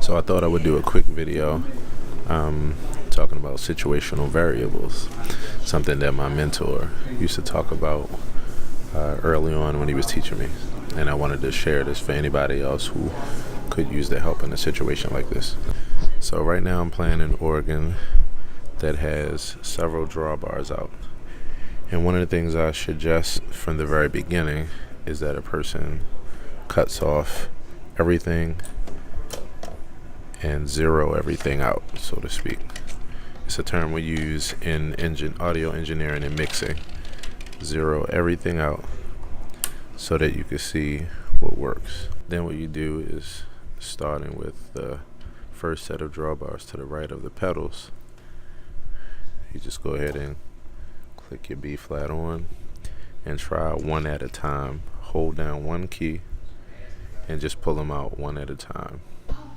So I thought I would do a quick video talking about situational variables, something that my mentor used to talk about early on when he was teaching me. And I wanted to share this for anybody else who could use the help in a situation like this. So right now I'm playing an organ that has several drawbars out. And one of the things I suggest from the very beginning is that a person cuts off everything and zero everything out, so to speak. It's a term we use in audio engineering and mixing. Zero everything out so that you can see what works. Then what you do is, starting with the first set of drawbars to the right of the pedals, you just go ahead and click your B flat on and try one at a time. Hold down one key and just pull them out one at a time.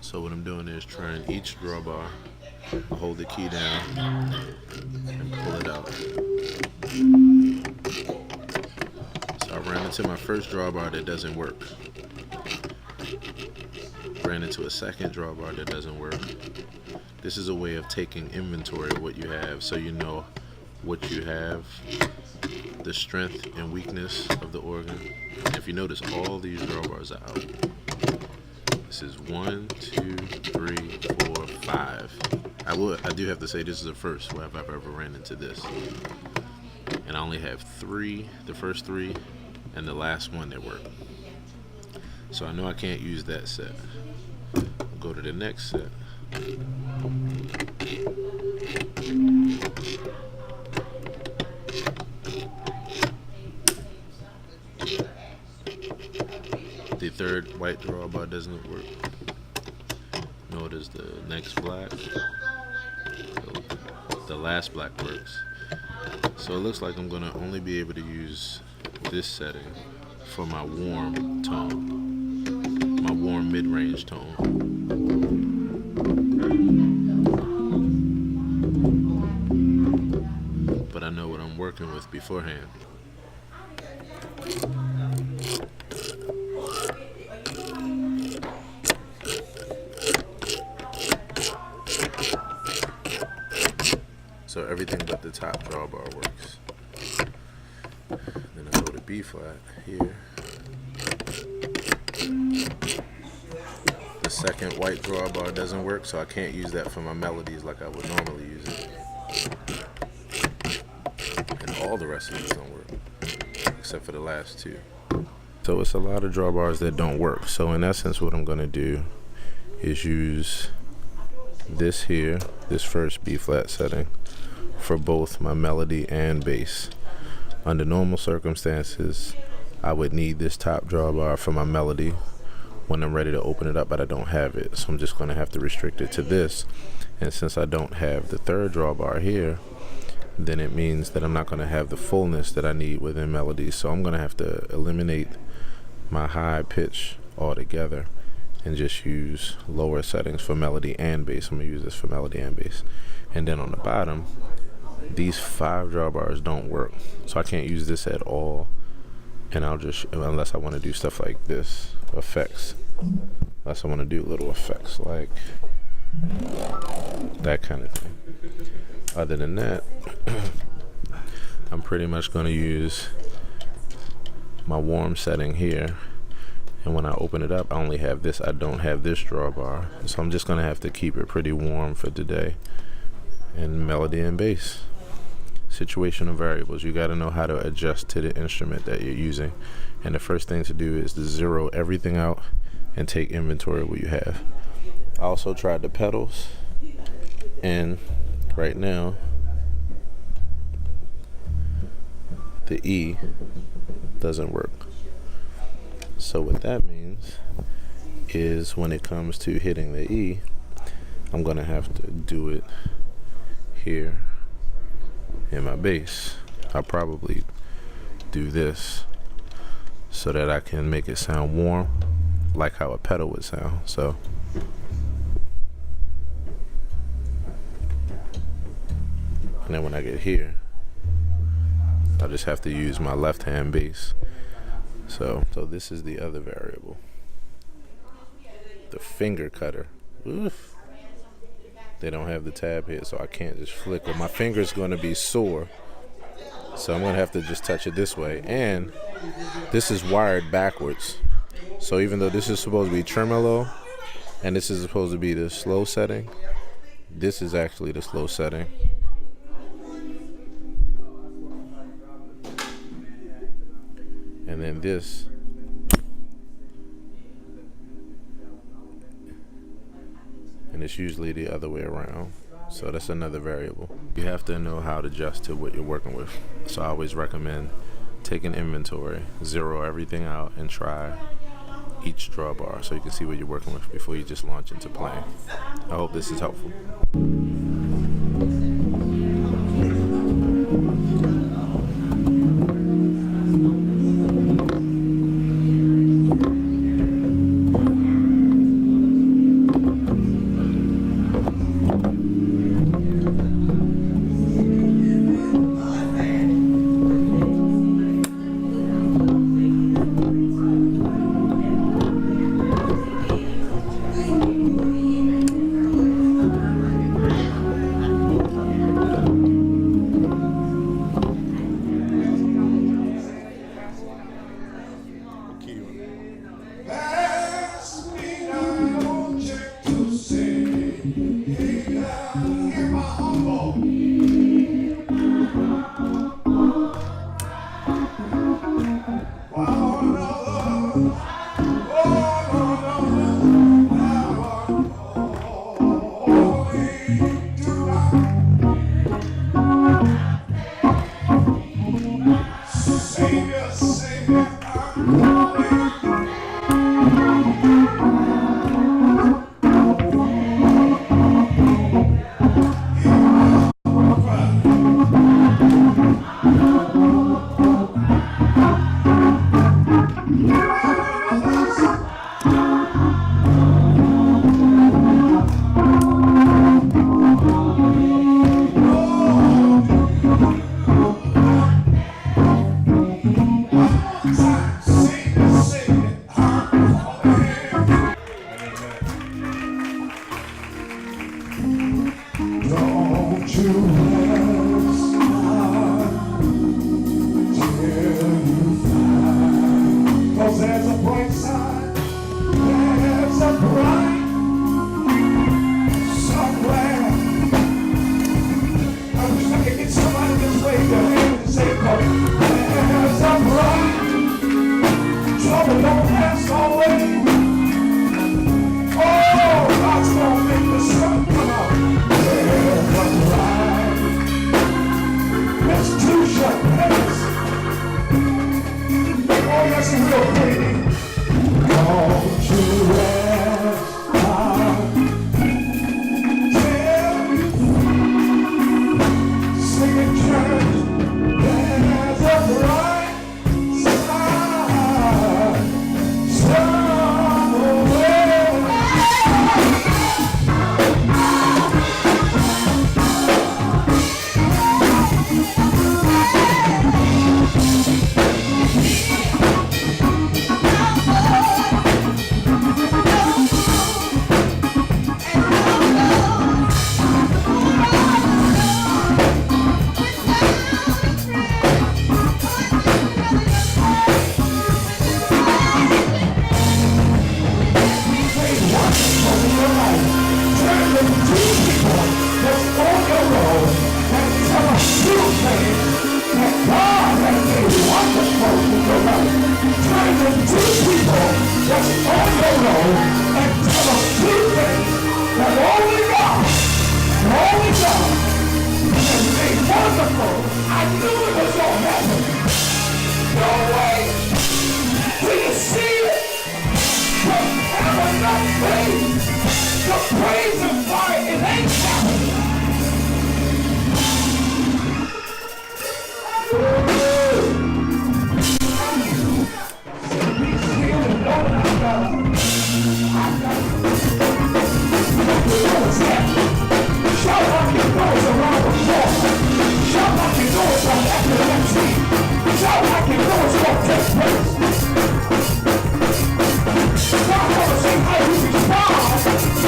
So what I'm doing is trying each drawbar, hold the key down and pull it out. So I ran into my first drawbar that doesn't work. Ran into a second drawbar that doesn't work. This is a way of taking inventory of what you have, so you know what you have, the strength and weakness of the organ. And if you notice, all these drawbars are out. This is 1, 2, 3, 4, 5. I do have to say this is the first where I've ever ran into this. And I only have 3, the first 3, and the last one that work. So I know I can't use that set. I'll go to the next set. The third white drawbar doesn't work. Nor does the next black. The last black works. So it looks like I'm going to only be able to use this setting for my warm tone, my warm mid-range tone. But I know what I'm working with beforehand. So everything but the top drawbar works. Then I go to B flat here. The second white drawbar doesn't work, so I can't use that for my melodies like I would normally use it. And all the rest of these don't work, except for the last 2. So it's a lot of drawbars that don't work. So in essence, what I'm gonna do is use this here, this first B flat setting, for both my melody and bass. Under normal circumstances, I would need this top drawbar for my melody when I'm ready to open it up, but I don't have it. So I'm just gonna have to restrict it to this. And since I don't have the third drawbar here, then it means that I'm not gonna have the fullness that I need within melody. So I'm gonna have to eliminate my high pitch altogether and just use lower settings for melody and bass. I'm gonna use this for melody and bass. And then on the bottom, these 5 drawbars don't work. So I can't use this at all. And I'll just, unless I wanna do stuff like this, effects. Unless I wanna do little effects like that kind of thing. Other than that, I'm pretty much gonna use my warm setting here. And when I open it up, I only have this. I don't have this drawbar. So I'm just gonna have to keep it pretty warm for today. And melody and bass. Situational variables. You gotta know how to adjust to the instrument that you're using. And the first thing to do is to zero everything out and take inventory of what you have. I also tried the pedals. And right now, the E doesn't work. So what that means is when it comes to hitting the E, I'm gonna have to do it here in my bass. I'll probably do this so that I can make it sound warm, like how a pedal would sound. So and then when I get here, I'll just have to use my left hand bass. So this is the other variable. The finger cutter Oof. They don't have the tab here, so I can't just flick it. My finger's going to be sore. So I'm going to have to just touch it this way. And this is wired backwards. So even though this is supposed to be tremolo, and this is supposed to be the slow setting, this is actually the slow setting. And then this and it's usually the other way around. So that's another variable. You have to know how to adjust to what you're working with. So I always recommend taking inventory, zero everything out, and try each drawbar so you can see what you're working with before you just launch into playing. I hope this is helpful.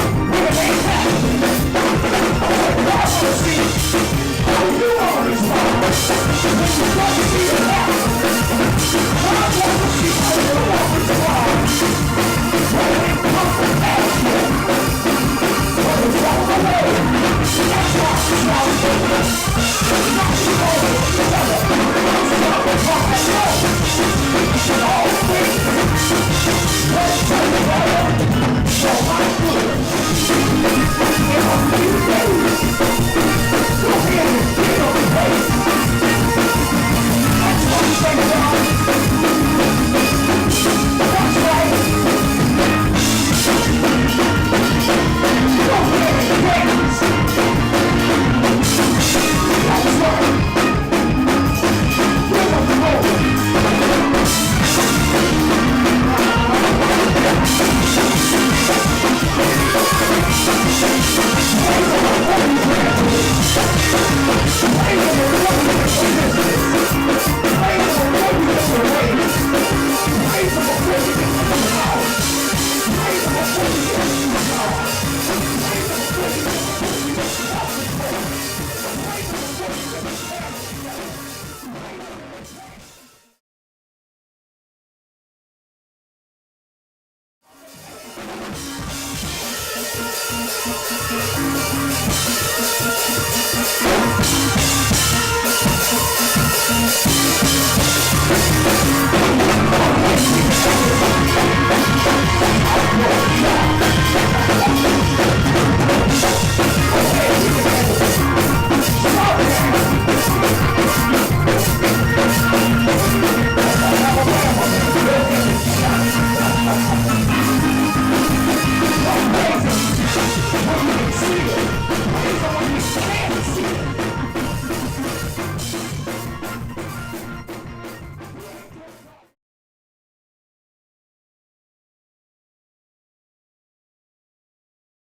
We're